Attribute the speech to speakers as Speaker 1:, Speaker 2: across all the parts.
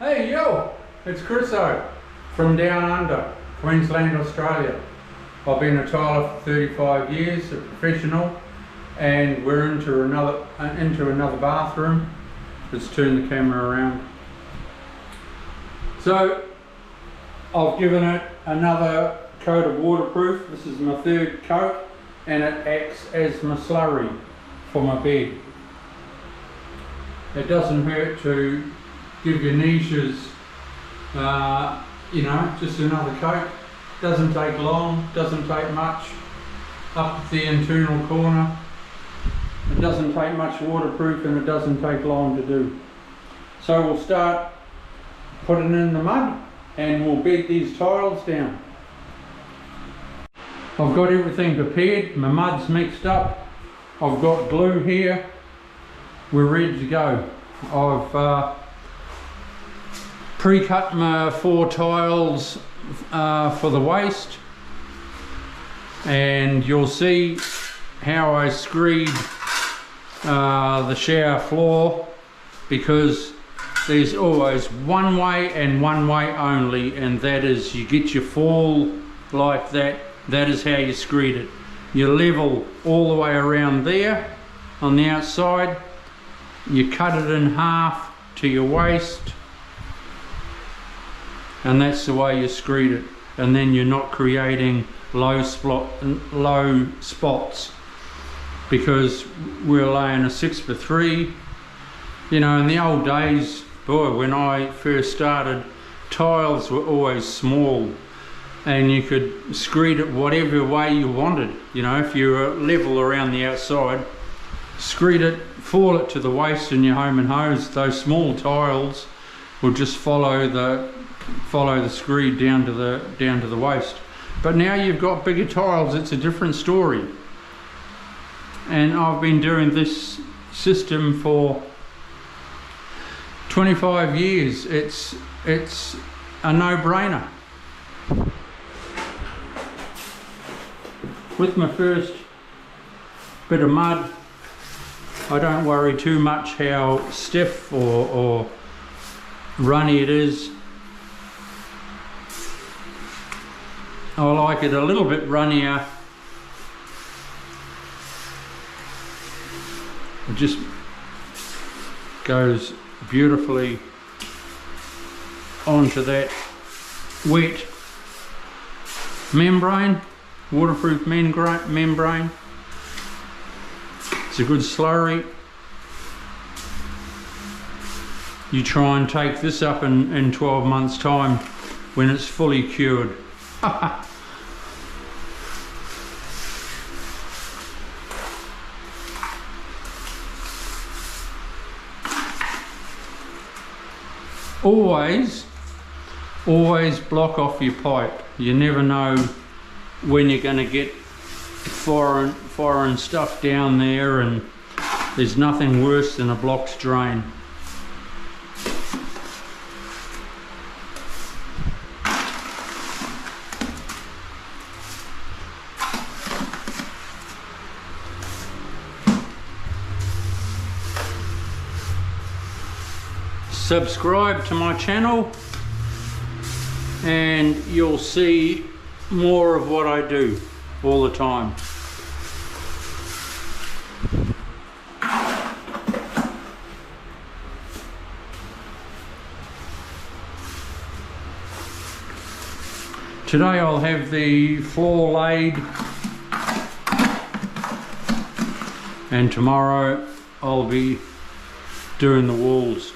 Speaker 1: Hey yo, it's Chriso from Down Under, Queensland, Australia. I've been a tiler for 35 years, a professional, and we're into another bathroom. Let's turn the camera around. So I've given it another coat of waterproof. This is my third coat, and it acts as my slurry for my bed. It doesn't hurt to give your niches, just another coat. Doesn't take long, doesn't take much. Up the internal corner, it doesn't take much waterproof, and it doesn't take long to do. So we'll start putting in the mud and we'll bed these tiles down. I've got everything prepared, my mud's mixed up, I've got glue here, we're ready to go. I've pre-cut my 4 tiles for the waste, and you'll see how I screed the shower floor, because there's always one way and one way only, and that is you get your fall like that. That is how you screed it. You level all the way around there on the outside, you cut it in half to your waist, and that's the way you screed it. And then you're not creating low spots, because we're laying a 6x3. You know, in the old days, boy, when I first started, tiles were always small, and you could screed it whatever way you wanted. You know, if you were level around the outside, screed it, fall it to the waist in your home and hose. Those small tiles will just follow the screed down to the waist. But now you've got bigger tiles, it's a different story. And I've been doing this system for 25 years. It's a no-brainer. With my first bit of mud, I don't worry too much how stiff or runny it is. I like it a little bit runnier. It just goes beautifully onto that wet membrane, waterproof membrane. It's a good slurry. You try and take this up in 12 months time when it's fully cured. Always block off your pipe. You never know when you're going to get foreign stuff down there, and there's nothing worse than a blocked drain. Subscribe to my channel and you'll see more of what I do all the time. Today I'll have the floor laid, and tomorrow I'll be doing the walls.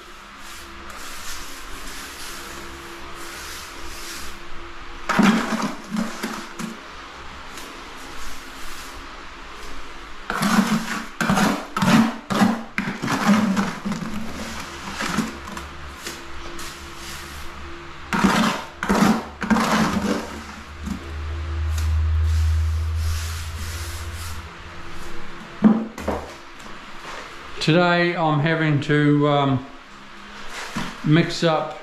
Speaker 1: Today I'm having to mix up.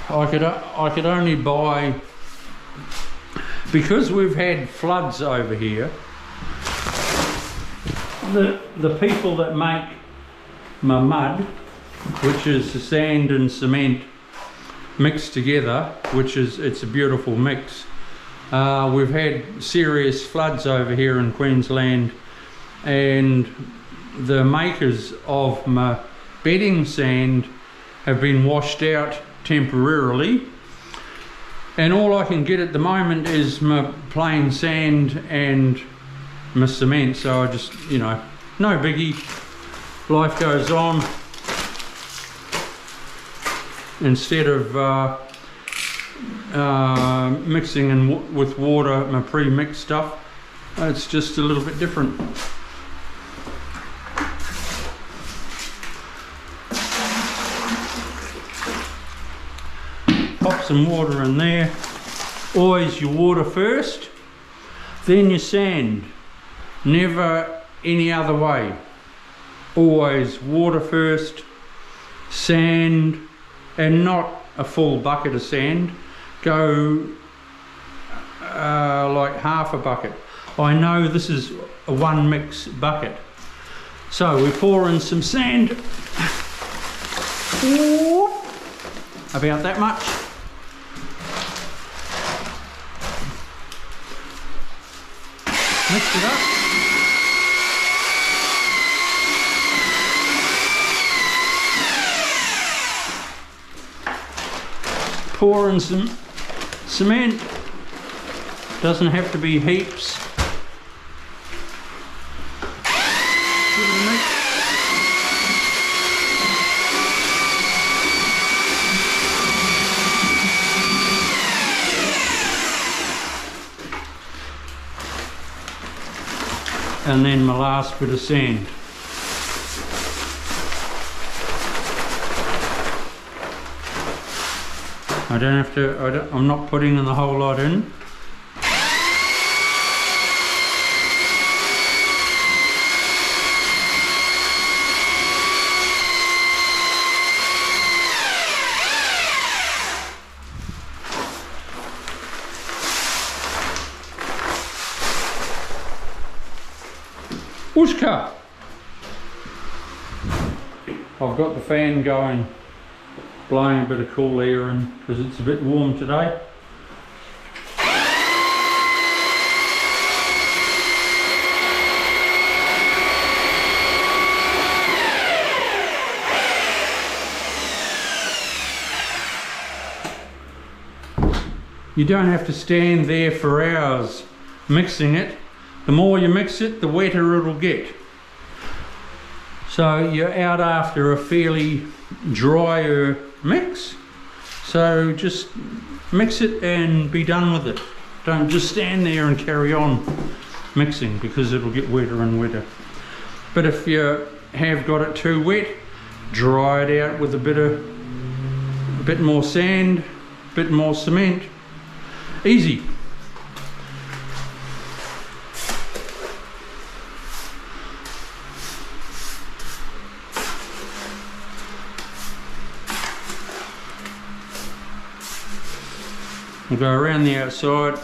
Speaker 1: I could only buy, because we've had floods over here, the people that make my mud which is the sand and cement mixed together, it's a beautiful mix. We've had serious floods over here in Queensland, and the makers of my bedding sand have been washed out temporarily, and all I can get at the moment is my plain sand and my cement. So I just, you know, no biggie, life goes on. Instead of mixing with water my pre-mixed stuff, it's just a little bit different. Pop some water in there. Always your water first, then your sand. Never any other way. Always water first, sand, and not a full bucket of sand. Go like half a bucket. I know this is a one mix bucket. So we pour in some sand. About that much. Mix it up. Pour in some cement. Doesn't have to be heaps. Give it a mix. And then my last bit of sand. I don't have to, I'm not putting in the whole lot in. Ushka! I've got the fan going, blowing a bit of cool air in because it's a bit warm today. You don't have to stand there for hours mixing it. The more you mix it, the wetter it'll get. So you're out after a fairly drier mix. So just mix it and be done with it. Don't just stand there and carry on mixing because it'll get wetter and wetter. But if you have got it too wet, dry it out with a bit more sand, a bit more cement. Easy. We'll go around the outside.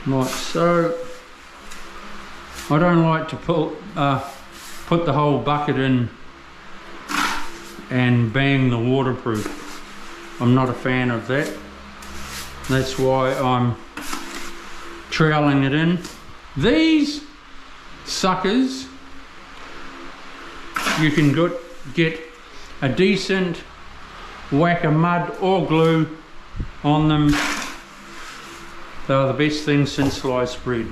Speaker 1: Like so. I don't like to put the whole bucket in and bang the waterproof. I'm not a fan of that. That's why I'm troweling it in. These suckers, you can get a decent whack of mud or glue on them. They're the best thing since sliced bread.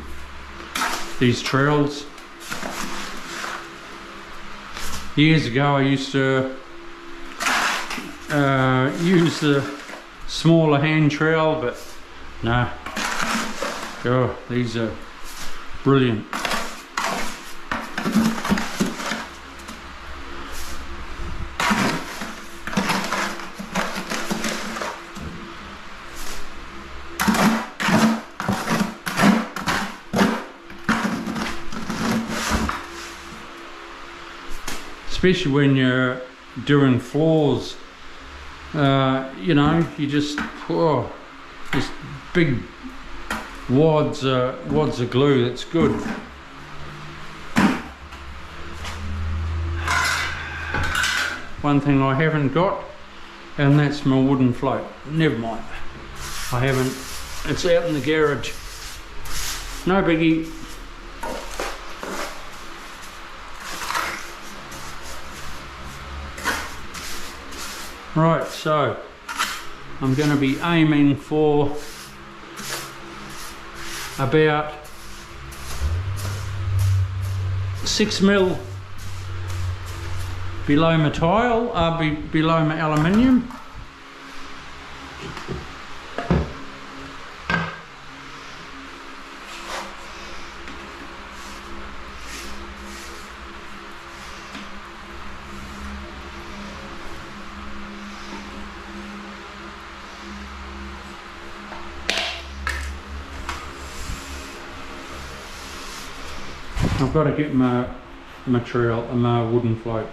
Speaker 1: These trowels. Years ago I used to use the smaller hand trowel, but no. Oh, these are brilliant. Especially when you're doing floors You know, you just big wads of glue. That's good. One thing I haven't got, and that's my wooden float. Never mind, I haven't. It's out in the garage. No biggie. Right, so I'm going to be aiming for about 6 mil below my tile, below my aluminium. I've got to get my material, my wooden float.